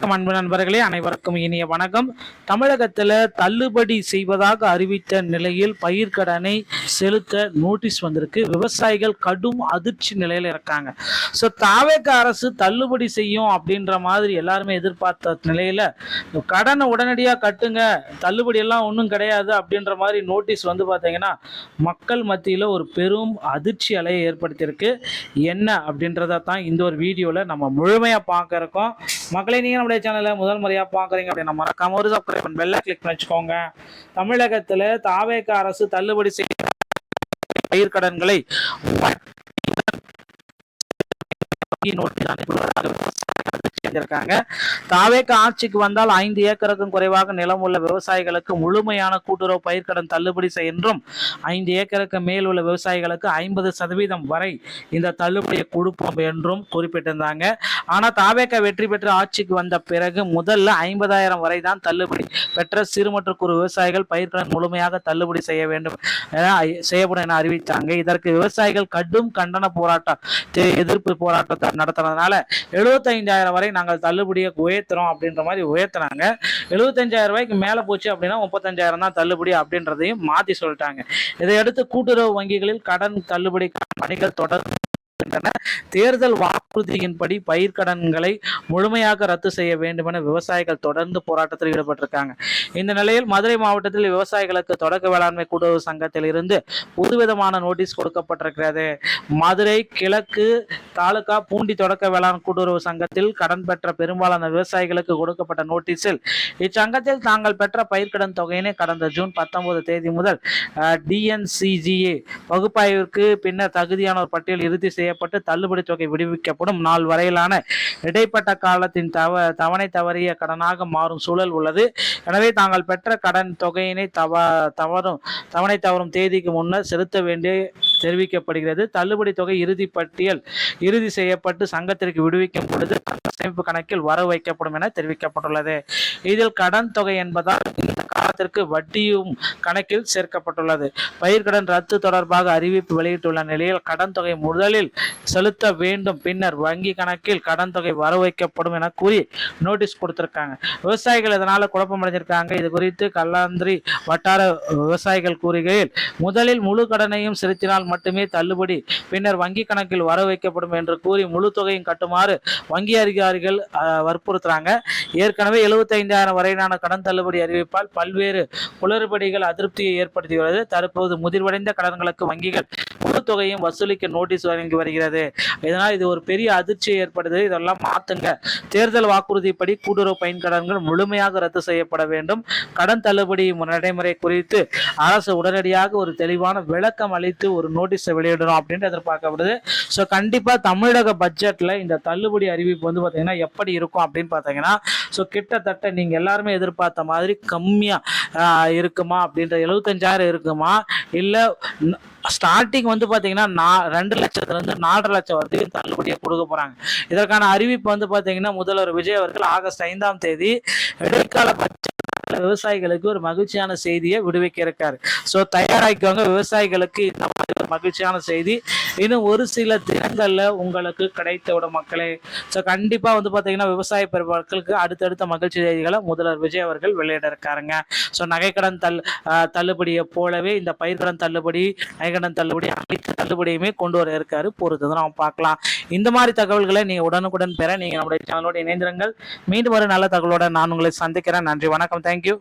வணக்கம் அன்பு நண்பர்களே, அனைவருக்கும் இனிய வணக்கம். தமிழகத்தில் தள்ளுபடி செய்வதாக அறிவித்த நிலையில் பயிர்க்கடனை செலுத்த நோட்டீஸ் வந்திருக்கு. விவசாயிகள் கடும் அதிர்ச்சி நிலையில் இருக்காங்க. ஸோ தாவேக அரசு தள்ளுபடி செய்யும் அப்படின்ற மாதிரி எல்லாருமே எதிர்பார்த்த நிலையில் கடனை உடனடியாக கட்டுங்க, தள்ளுபடி எல்லாம் ஒன்றும் கிடையாது அப்படின்ற மாதிரி நோட்டீஸ் வந்து பார்த்தீங்கன்னா மக்கள் மத்தியில் ஒரு பெரும் அதிர்ச்சி அலையை ஏற்படுத்தியிருக்கு. என்ன அப்படின்றத தான் இந்த ஒரு வீடியோவில் நம்ம முழுமையாக பார்க்க இருக்கோம். மக்களை நீங்கள் நம்முடைய சேனலை முதல் முறையாக பார்க்குறீங்க அப்படின்னா மறக்காம ஒரு சப்ஸ்கிரைப் பண்ணி பெல் கிளிக் பண்ணி வச்சுக்கோங்க. தமிழகத்தில் தாவேக அரசு தள்ளுபடி செய்ய பயிர்க்கடன்களை தாவேக ஆட்சிக்கு வந்தால் 5 ஏக்கருக்கும் குறைவாக நிலம் உள்ள விவசாயிகளுக்கு முழுமையான கூட்டுறவு பயிர்க்கடன் தள்ளுபடி என்றும் 5 ஏக்கருக்கு மேல் உள்ள விவசாயிகளுக்கு 50% வரை இந்த தள்ளுபடியை கொடுப்போம் என்றும் குறிப்பிட்டிருந்தாங்க. ஆனா தாவேக வெற்றி பெற்று ஆட்சிக்கு வந்த பிறகு முதல்ல 50,000 வரை தான் தள்ளுபடி பெற்ற சிறு மற்றும் குறு விவசாயிகள் பயிர்க்கடன் முழுமையாக தள்ளுபடி செய்யப்படும் என அறிவித்தாங்க. இதற்கு விவசாயிகள் கடும் கண்டன போராட்டம் எதிர்ப்பு போராட்டத்தை நடத்துறதுனால 75,000 வரை நாங்கள் தள்ளுபடியை உயர்த்துறோம் அப்படின்ற மாதிரி உயர்த்தினாங்க. 75,000 ரூபாய்க்கு மேல போச்சு அப்படின்னா 35,000 தான் தள்ளுபடி அப்படின்றதையும் மாத்தி சொல்லிட்டாங்க. இதையடுத்து கூட்டுறவு வங்கிகளில் கடன் தள்ளுபடி பணிகள் தொடர்ந்து தேர்தல் வாக்குறுதியின்படி பயிர்க்கடன்களை முழுமையாக ரத்து செய்ய வேண்டும் என விவசாயிகள் தொடர்ந்து போராட்டத்தில் ஈடுபட்டிருக்காங்க. இந்த நிலையில் மதுரை மாவட்டத்தில் விவசாயிகளுக்கு தொடக்க வேளாண்மை கூட்டுறவு சங்கத்தில் இருந்து புதுவிதமான நோட்டீஸ் கொடுக்கப்பட்டிருக்கிறது. மதுரை கிழக்கு தாலுகா பூண்டி தொடக்க வேளாண் கூட்டுறவு சங்கத்தில் கடன் பெற்ற பெரும்பாலான விவசாயிகளுக்கு கொடுக்கப்பட்ட நோட்டீஸில் இச்சங்கத்தில் தாங்கள் பெற்ற பயிர்க்கடன் தொகையினை கடந்த ஜூன் 19 தேதி முதல் DNCGA பகுப்பாய்விற்கு பின்னர் தகுதியான ஒரு பட்டியல் இறுதி செய்யப்பட்டு தள்ளுபடி தொகை விடுவிக்கப்படும் நாள் வரையிலான இடைப்பட்ட காலத்தின் தவணை தவறிய கடனாக மாறும் சூழல் உள்ளது. எனவே தாங்கள் பெற்ற கடன் தொகையினை தவணை தவறும் தேதிக்கு முன்னர் செலுத்த வேண்டிய தெரிவிக்கப்படுகிறது. தள்ளுபடி தொகை இறுதி பட்டியல் இறுதி செய்யப்பட்டு சங்கத்திற்கு விடுவிக்கும் பொழுது சேமிப்பு கணக்கில் வரவு வைக்கப்படும் என தெரிவிக்கப்பட்டுள்ளது. இதில் கடன் தொகை என்பதால் இந்த காலத்திற்கு வட்டியும் கணக்கில் சேர்க்கப்பட்டுள்ளது. பயிர்க்கடன் ரத்து தொடர்பாக அறிவிப்பு வெளியிட்டுள்ள நிலையில் கடன் தொகை முதலில் செலுத்த வேண்டும், பின்னர் வங்கி கணக்கில் கடன் தொகை வரவு வைக்கப்படும் என கூறி நோட்டீஸ் கொடுத்திருக்காங்க. விவசாயிகள் இதனால குழப்பமடைஞ்சிருக்காங்க. இது குறித்து கல்லாந்திரி வட்டார விவசாயிகள் கூறுகையில் முதலில் முழு கடனையும் செலுத்தினால் மட்டுமே தள்ளுபடி, பின்னர் வங்கி கணக்கில் வரவு வைக்கப்படும் என்று கூறி முழு தொகையும் கட்டுமாறு வங்கி அதிகாரிகள் வற்புறுத்துறாங்க. ஏற்கனவே 75,000 வரையிலான கடன் தள்ளுபடி அறிவிப்பால் பல்வேறு குளறுபடிகள் அதிருப்தியை ஏற்படுத்தியுள்ளது. தற்போது முதிர்வடைந்த கடன்களுக்கு வங்கிகள் முழு தொகையும் வசூலிக்க நோட்டீஸ் வழங்கி வருகிறது. இதனால் இது ஒரு பெரிய அதிர்ச்சியை ஏற்படுது. இதெல்லாம் மாத்துங்க. தேர்தல் வாக்குறுதிப்படி கூட்டுறவு பயிர்க்கடன்கள் முழுமையாக ரத்து செய்யப்பட வேண்டும். கடன் தள்ளுபடி நடைமுறை குறித்து அரசு உடனடியாக ஒரு தெளிவான விளக்கம் அளித்து ஒரு நோட்டீஸை வெளியிடணும் அப்படின்னு எதிர்பார்க்கப்படுது. ஸோ கண்டிப்பா தமிழக பட்ஜெட்ல இந்த தள்ளுபடி அறிவிப்பு வந்து பார்த்தீங்கன்னா எப்படி இருக்கும் அப்படின்னு பார்த்தீங்கன்னா, ஸோ கிட்டத்தட்ட நீங்க எல்லாருமே எதிர்பார்த்த மாதிரி கம்மியா இருக்குமா அப்படின்ற 75,000 இருக்குமா, இல்ல ஸ்டார்டிங் வந்து பார்த்தீங்கன்னா 2 லட்சத்துலேருந்து 4.5 லட்சம் வரைக்கும் தள்ளுபடியை கொடுக்க போறாங்க. இதற்கான அறிவிப்பு வந்து பார்த்தீங்கன்னா முதல்வர் விஜய் அவர்கள் ஆகஸ்ட் 5ஆம் தேதி இடைக்கால பட்ஜெட் விவசாயிகளுக்கு ஒரு மகிழ்ச்சியான செய்தியை விடுவிக்க இருக்காரு. ஸோ தயாராகிக்கோங்க. விவசாயிகளுக்கு இந்த மாதிரி ஒரு மகிழ்ச்சியான செய்தி இன்னும் ஒரு சில தினங்கள்ல உங்களுக்கு கிடைத்துவிடும் மக்களே. ஸோ கண்டிப்பா வந்து பார்த்தீங்கன்னா விவசாய பெருமக்களுக்கு அடுத்தடுத்த மகிழ்ச்சி செய்திகளை முதல்வர் விஜய் அவர்கள் வெளியிட இருக்காருங்க. ஸோ நகைக்கடன் தள்ளுபடியை போலவே இந்த பயிர்க்கடன் தள்ளுபடி, நகைக்கடன் தள்ளுபடி, அனைத்து தள்ளுபடியுமே கொண்டு வர இருக்காரு. பொறுத்து நம்ம பார்க்கலாம். இந்த மாதிரி தகவல்களை நீங்க உடனுக்குடன் பெற நீங்க நம்முடைய சேனலோடு இணைந்திருங்கள். மீண்டும் ஒரு நல்ல தகவலோட நான் உங்களை சந்திக்கிறேன். நன்றி, வணக்கம், தேங்க்யூ.